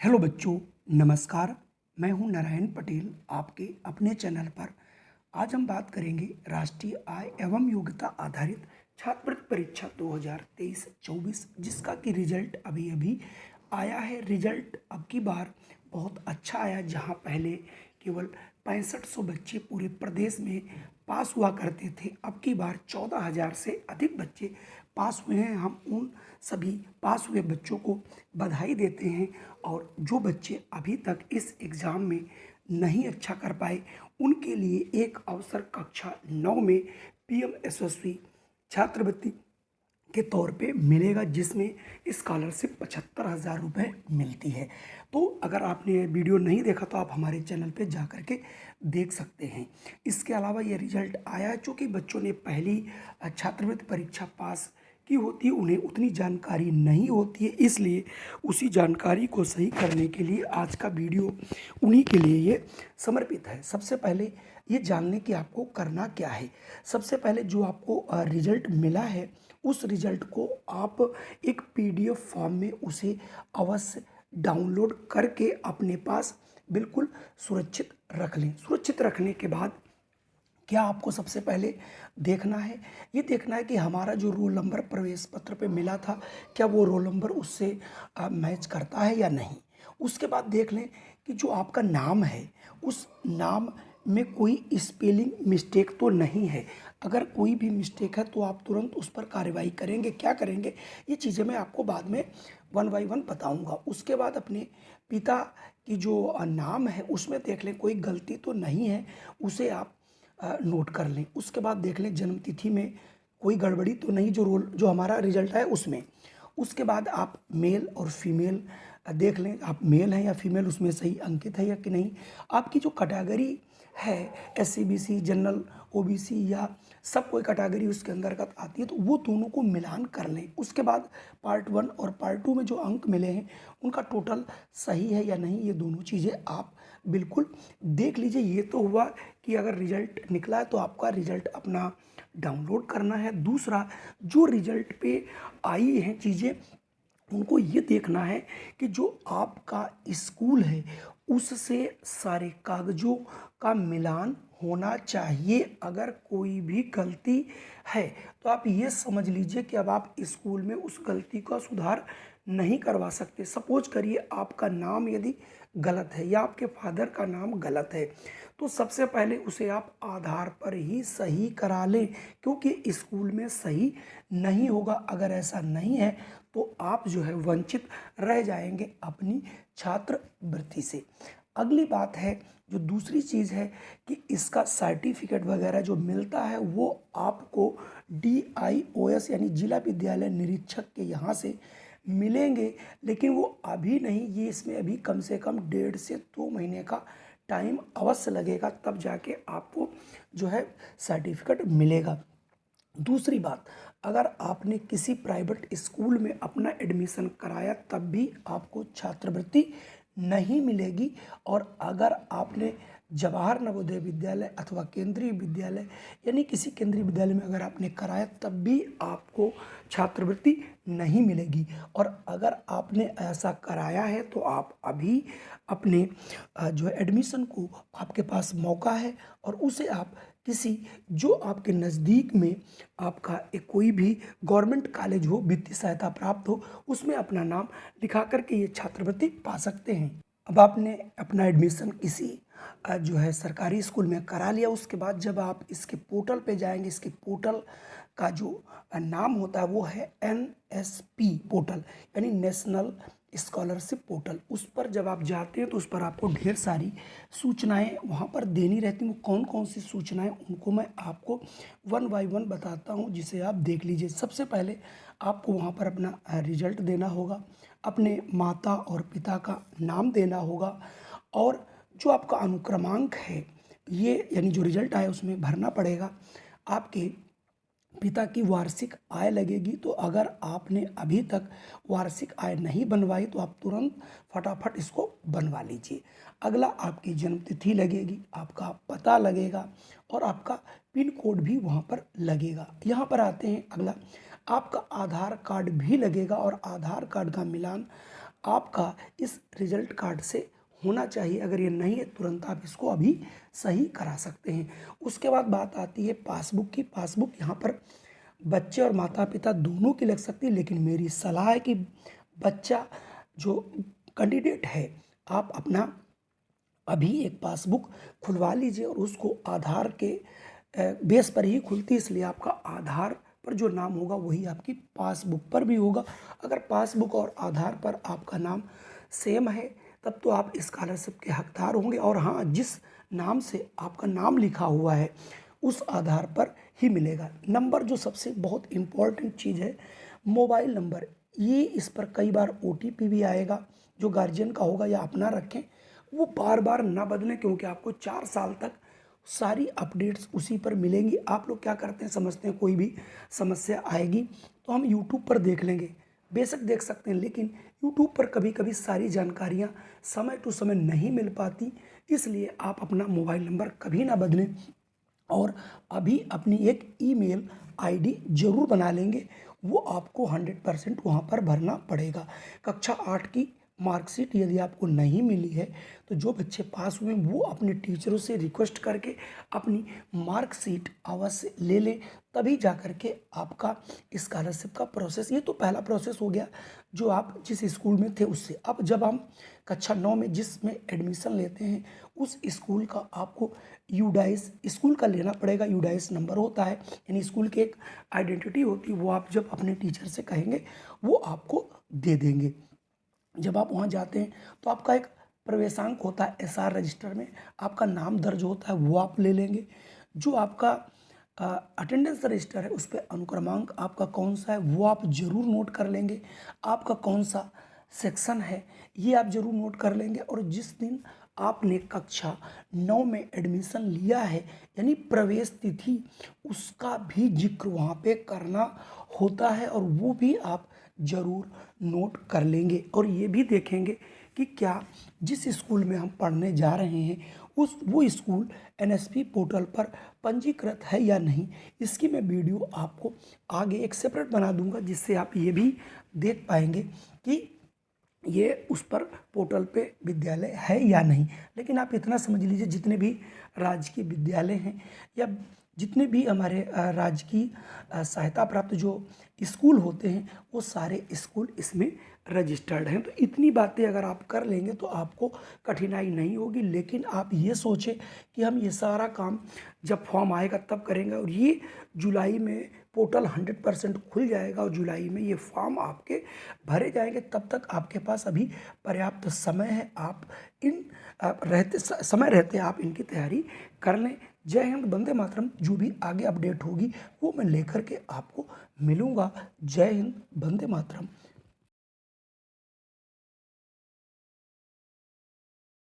Hello बच्चों, नमस्कार। मैं हूं नारायण पटेल, आपके अपने चैनल पर। आज हम बात करेंगे राष्ट्रीय आय एवं योग्यता आधारित छात्रवृत्ति परीक्षा 2023-24, जिसका कि रिजल्ट अभी अभी आया है। रिजल्ट अब की बार बहुत अच्छा आया, जहां पहले केवल 6500 बच्चे पूरे प्रदेश में पास हुआ करते थे। अब की बार 14,000 से अधिक बच्चे पास हुए हैं। हम उन सभी पास हुए बच्चों को बधाई देते हैं, और जो बच्चे अभी तक इस एग्ज़ाम में नहीं अच्छा कर पाए, उनके लिए एक अवसर कक्षा 9 में पीएम यशस्वी छात्रवृत्ति के तौर पे मिलेगा, जिसमें स्कॉलरशिप 75,000 रुपये मिलती है। तो अगर आपने ये वीडियो नहीं देखा तो आप हमारे चैनल पे जा कर के देख सकते हैं। इसके अलावा ये रिजल्ट आया है, चूँकि बच्चों ने पहली छात्रवृत्ति परीक्षा पास की होती है, उन्हें उतनी जानकारी नहीं होती है, इसलिए उसी जानकारी को सही करने के लिए आज का वीडियो उन्हीं के लिए ये समर्पित है। सबसे पहले ये जानने की आपको करना क्या है। सबसे पहले जो आपको रिजल्ट मिला है, उस रिजल्ट को आप एक पीडीएफ फॉर्म में उसे अवश्य डाउनलोड करके अपने पास बिल्कुल सुरक्षित रख लें। सुरक्षित रखने के बाद क्या आपको सबसे पहले देखना है, ये देखना है कि हमारा जो रोल नंबर प्रवेश पत्र पे मिला था, क्या वो रोल नंबर उससे मैच करता है या नहीं। उसके बाद देख लें कि जो आपका नाम है, उस नाम में कोई स्पेलिंग मिस्टेक तो नहीं है। अगर कोई भी मिस्टेक है तो आप तुरंत उस पर कार्रवाई करेंगे। क्या करेंगे, ये चीज़ें मैं आपको बाद में वन बाई वन बताऊंगा। उसके बाद अपने पिता की जो नाम है, उसमें देख लें कोई गलती तो नहीं है, उसे आप नोट कर लें। उसके बाद देख लें जन्म तिथि में कोई गड़बड़ी तो नहीं, जो हमारा रिजल्ट है उसमें। उसके बाद आप मेल और फीमेल देख लें, आप मेल हैं या फीमेल उसमें सही अंकित है या कि नहीं। आपकी जो कैटेगरी है, एससी बीसी जनरल ओबीसी या सब कोई कैटेगरी उसके अंतर्गत आती है, तो वो दोनों को मिलान कर लें। उसके बाद पार्ट 1 और पार्ट 2 में जो अंक मिले हैं, उनका टोटल सही है या नहीं, ये दोनों चीज़ें आप बिल्कुल देख लीजिए। ये तो हुआ कि अगर रिजल्ट निकला है तो आपका रिजल्ट अपना डाउनलोड करना है। दूसरा, जो रिजल्ट पे आई हैं चीज़ें, उनको ये देखना है कि जो आपका स्कूल है उससे सारे कागज़ों का मिलान होना चाहिए। अगर कोई भी गलती है तो आप ये समझ लीजिए कि अब आप स्कूल में उस गलती का सुधार नहीं करवा सकते। सपोज करिए आपका नाम यदि गलत है या आपके फादर का नाम गलत है, तो सबसे पहले उसे आप आधार पर ही सही करा लें, क्योंकि स्कूल में सही नहीं होगा। अगर ऐसा नहीं है तो आप जो है वंचित रह जाएंगे अपनी छात्रवृत्ति से। अगली बात है, जो दूसरी चीज़ है कि इसका सर्टिफिकेट वगैरह जो मिलता है वो आपको DIOS यानी जिला विद्यालय निरीक्षक के यहाँ से मिलेंगे, लेकिन वो अभी नहीं, ये इसमें अभी कम से कम 1.5 से 2 महीने का टाइम अवश्य लगेगा, तब जाके आपको जो है सर्टिफिकेट मिलेगा। दूसरी बात, अगर आपने किसी प्राइवेट स्कूल में अपना एडमिशन कराया तब भी आपको छात्रवृत्ति नहीं मिलेगी, और अगर आपने जवाहर नवोदय विद्यालय अथवा केंद्रीय विद्यालय यानी किसी केंद्रीय विद्यालय में अगर आपने कराया तब भी आपको छात्रवृत्ति नहीं मिलेगी। और अगर आपने ऐसा कराया है तो आप अभी अपने जो है एडमिशन को, आपके पास मौका है, और उसे आप किसी जो आपके नज़दीक में आपका एक कोई भी गवर्नमेंट कॉलेज हो, वित्तीय सहायता प्राप्त हो, उसमें अपना नाम लिखा करके ये छात्रवृत्ति पा सकते हैं। अब आपने अपना एडमिशन किसी जो है सरकारी स्कूल में करा लिया, उसके बाद जब आप इसके पोर्टल पे जाएंगे, इसके पोर्टल का जो नाम होता है वो है NSP पोर्टल यानी नेशनल स्कॉलरशिप पोर्टल। उस पर जब आप जाते हैं तो उस पर आपको ढेर सारी सूचनाएं वहां पर देनी रहती हैं। कौन कौन सी सूचनाएं, उनको मैं आपको वन बाय वन बताता हूं, जिसे आप देख लीजिए। सबसे पहले आपको वहां पर अपना रिजल्ट देना होगा, अपने माता और पिता का नाम देना होगा, और जो आपका अनुक्रमांक है ये यानी जो रिजल्ट आया उसमें भरना पड़ेगा। आपके पिता की वार्षिक आय लगेगी, तो अगर आपने अभी तक वार्षिक आय नहीं बनवाई तो आप तुरंत फटाफट इसको बनवा लीजिए। अगला, आपकी जन्म तिथि लगेगी, आपका पता लगेगा, और आपका पिन कोड भी वहाँ पर लगेगा। यहाँ पर आते हैं अगला, आपका आधार कार्ड भी लगेगा, और आधार कार्ड का मिलान आपका इस रिजल्ट कार्ड से होना चाहिए। अगर ये नहीं है तुरंत आप इसको अभी सही करा सकते हैं। उसके बाद बात आती है पासबुक की। पासबुक यहाँ पर बच्चे और माता पिता दोनों की लग सकती है, लेकिन मेरी सलाह है कि बच्चा जो कैंडिडेट है, आप अपना अभी एक पासबुक खुलवा लीजिए और उसको आधार के बेस पर ही खुलती है, इसलिए आपका आधार पर जो नाम होगा वही आपकी पासबुक पर भी होगा। अगर पासबुक और आधार पर आपका नाम सेम है तब तो आप स्कॉलरशिप के हकदार होंगे। और हाँ, जिस नाम से आपका नाम लिखा हुआ है उस आधार पर ही मिलेगा। नंबर जो सबसे बहुत इम्पॉर्टेंट चीज़ है, मोबाइल नंबर, ये इस पर कई बार OTP भी आएगा, जो गार्जियन का होगा या अपना रखें, वो बार बार ना बदलें, क्योंकि आपको 4 साल तक सारी अपडेट्स उसी पर मिलेंगी। आप लोग क्या करते हैं, समझते हैं कोई भी समस्या आएगी तो हम यूट्यूब पर देख लेंगे, बेशक देख सकते हैं, लेकिन यूट्यूब पर कभी कभी सारी जानकारियाँ समय टू समय नहीं मिल पाती। इसलिए आप अपना मोबाइल नंबर कभी ना बदलें और अभी अपनी एक ईमेल आईडी जरूर बना लेंगे। वो आपको 100% वहाँ पर भरना पड़ेगा। कक्षा 8 की मार्कशीट यदि आपको नहीं मिली है तो जो बच्चे पास हुए वो अपने टीचरों से रिक्वेस्ट करके अपनी मार्कशीट अवश्य ले लें, तभी जा कर के आपका स्कॉलरशिप का प्रोसेस, ये तो पहला प्रोसेस हो गया जो आप जिस स्कूल में थे उससे। अब जब हम कक्षा 9 में जिसमें एडमिशन लेते हैं उस स्कूल का आपको यूडाइस स्कूल का लेना पड़ेगा। यूडाइस नंबर होता है, यानी स्कूल की एक आइडेंटिटी होती है, वो आप जब अपने टीचर से कहेंगे वो आपको दे देंगे। जब आप वहाँ जाते हैं तो आपका एक प्रवेशांक होता है, SR रजिस्टर में आपका नाम दर्ज होता है, वो आप ले लेंगे। जो आपका अटेंडेंस रजिस्टर है उस पर अनुक्रमांक आपका कौन सा है वो आप जरूर नोट कर लेंगे। आपका कौन सा सेक्शन है ये आप जरूर नोट कर लेंगे। और जिस दिन आपने कक्षा 9 में एडमिशन लिया है यानी प्रवेश तिथि, उसका भी जिक्र वहाँ पे करना होता है और वो भी आप जरूर नोट कर लेंगे। और ये भी देखेंगे कि क्या जिस स्कूल में हम पढ़ने जा रहे हैं वो स्कूल NSP पोर्टल पर पंजीकृत है या नहीं। इसकी मैं वीडियो आपको आगे एक सेपरेट बना दूंगा, जिससे आप ये भी देख पाएंगे कि ये उस पर पोर्टल पे विद्यालय है या नहीं। लेकिन आप इतना समझ लीजिए, जितने भी राजकीय विद्यालय हैं या जितने भी हमारे राज्य की सहायता प्राप्त जो स्कूल होते हैं वो सारे स्कूल इसमें रजिस्टर्ड हैं। तो इतनी बातें अगर आप कर लेंगे तो आपको कठिनाई नहीं होगी। लेकिन आप ये सोचें कि हम ये सारा काम जब फॉर्म आएगा तब करेंगे, और ये जुलाई में पोर्टल 100% खुल जाएगा और जुलाई में ये फॉर्म आपके भरे जाएंगे। तब तक आपके पास अभी पर्याप्त समय है। आप इन समय रहते आप इनकी तैयारी कर लें। जय हिंद, वंदे मातरम। जो भी आगे अपडेट होगी वो मैं लेकर के आपको मिलूँगा। जय हिंद, वंदे मातरम।